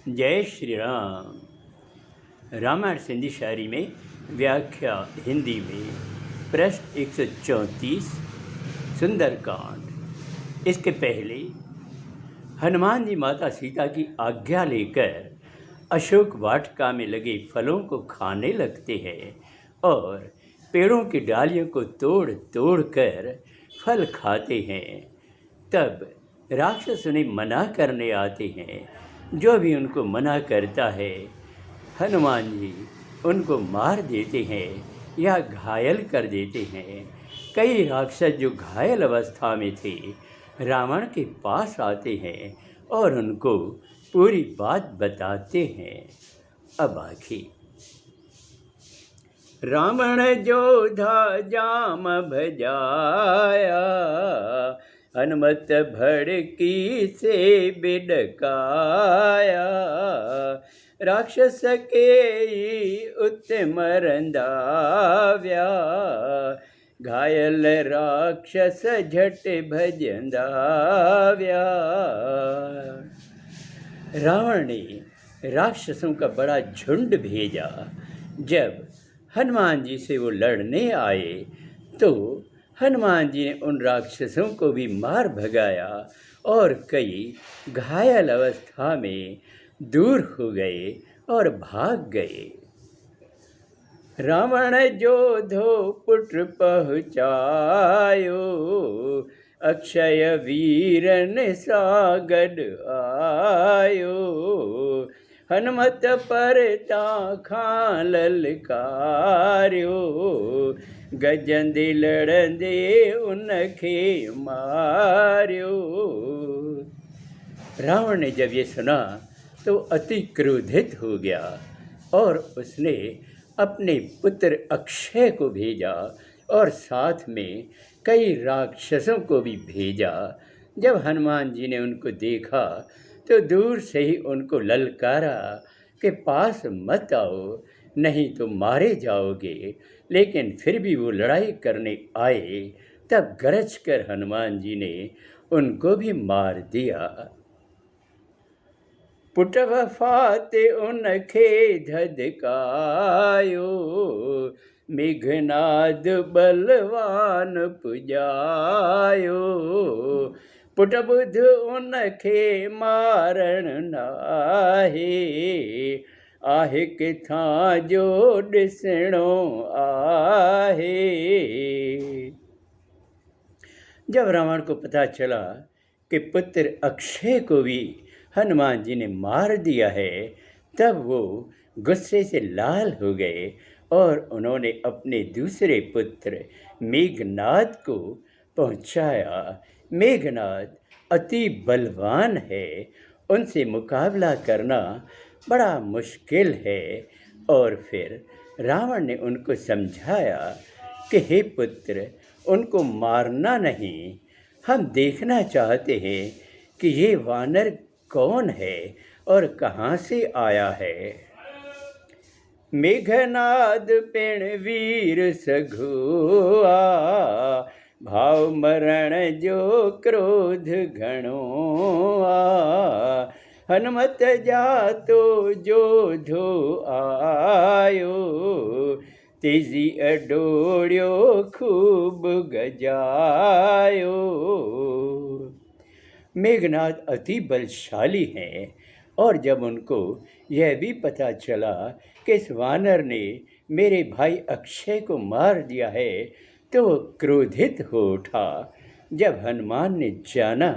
जय श्री राम। रामायण सिंधी शायरी में व्याख्या हिंदी में पृष्ठ 134 सुंदरकांड। इसके पहले हनुमान जी माता सीता की आज्ञा लेकर अशोक वाटिका में लगे फलों को खाने लगते हैं और पेड़ों की डालियों को तोड़ तोड़ कर फल खाते हैं। तब राक्षस उन्हें मना करने आते हैं। जो भी उनको मना करता है हनुमान जी उनको मार देते हैं या घायल कर देते हैं। कई राक्षस जो घायल अवस्था में थे रावण के पास आते हैं और उनको पूरी बात बताते हैं। अब आखिर रावण जोधा जाम भजाया, हनुमत भड़की से बिडकाया। राक्षस के उत्तम रंदाव्या, घायल राक्षस झट भजंदाव्या। रावण ने राक्षसों का बड़ा झुंड भेजा। जब हनुमान जी से वो लड़ने आए तो हनुमान जी ने उन राक्षसों को भी मार भगाया और कई घायल अवस्था में दूर हो गए और भाग गए। रावण जोधो पुत्र पहुँचायो, अक्षय वीरन सागड आयो। हनुमत परता खां ललकार्यो, गजंदे लड़ंदे उनखे मार्यो। रावण ने जब ये सुना तो अति क्रोधित हो गया और उसने अपने पुत्र अक्षय को भेजा और साथ में कई राक्षसों को भी भेजा। जब हनुमान जी ने उनको देखा तो दूर से ही उनको ललकारा कि पास मत आओ, नहीं तो मारे जाओगे। लेकिन फिर भी वो लड़ाई करने आए। तब गरज कर हनुमान जी ने उनको भी मार दिया। पुट वफाते उनखे धधकायो, मेघनाद बलवान पुजायो। पुट बुध उनखे मारण नाहे, आहे किथां जो ॾिसणो आहे। जब रावण को पता चला कि पुत्र अक्षय को भी हनुमान जी ने मार दिया है तब वो गुस्से से लाल हो गए और उन्होंने अपने दूसरे पुत्र मेघनाद को पहुंचाया। मेघनाद अति बलवान है, उनसे मुकाबला करना बड़ा मुश्किल है। और फिर रावण ने उनको समझाया कि हे पुत्र, उनको मारना नहीं, हम देखना चाहते हैं कि ये वानर कौन है और कहाँ से आया है। मेघनाद पेण वीर सघुआ, भाव मरण जो क्रोध घणो आ। हनुमत जातो जोधो आयो, तेजी अडोड़ियो खूब गजायो। मेघनाद अति बलशाली हैं और जब उनको यह भी पता चला कि इस वानर ने मेरे भाई अक्षय को मार दिया है तो वो क्रोधित हो उठा। जब हनुमान ने जाना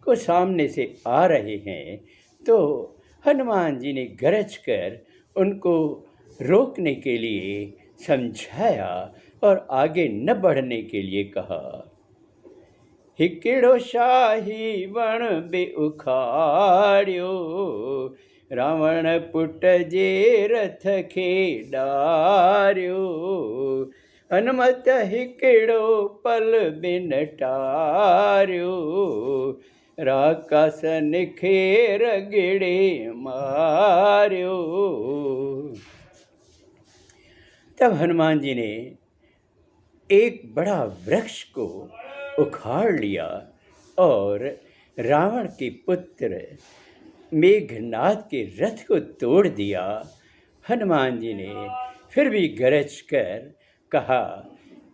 को सामने से आ रहे हैं तो हनुमान जी ने गरज कर उनको रोकने के लिए समझाया और आगे न बढ़ने के लिए कहा। हिकिड़ो शाही वण बि उखाड़ियो, रावण पुट जे रथ खे ॾारियो। हनुमत हिकिड़ो पल बि न टारियो, राक्षसन खे रगिड़े मारियो। तब हनुमान जी ने एक बड़ा वृक्ष को उखाड़ लिया और रावण के पुत्र मेघनाद के रथ को तोड़ दिया। हनुमान जी ने फिर भी गरज कर कहा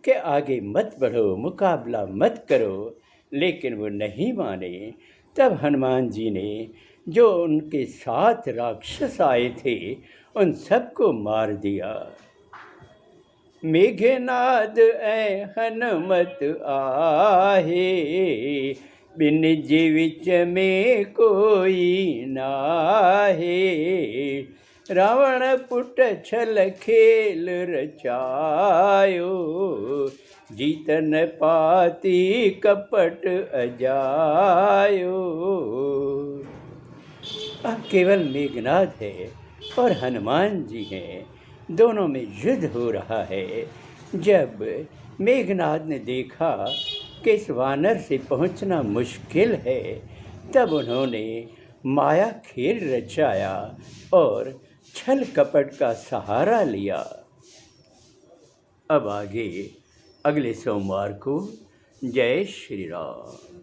कि आगे मत बढ़ो, मुकाबला मत करो, लेकिन वो नहीं माने। तब हनुमान जी ने जो उनके साथ राक्षस आए थे उन सबको मार दिया। मेघनाद ऐ हनुमत आहे, बिन जीविच में कोई नाहे। रावण पुट छल खेल रचायो, जीतन पाती कपट अजायो। अब केवल मेघनाद है और हनुमान जी हैं, दोनों में युद्ध हो रहा है। जब मेघनाद ने देखा कि इस वानर से पहुंचना मुश्किल है, तब उन्होंने माया खेल रचाया और छल कपट का सहारा लिया। अब आगे अगले सोमवार को। जय श्री राम।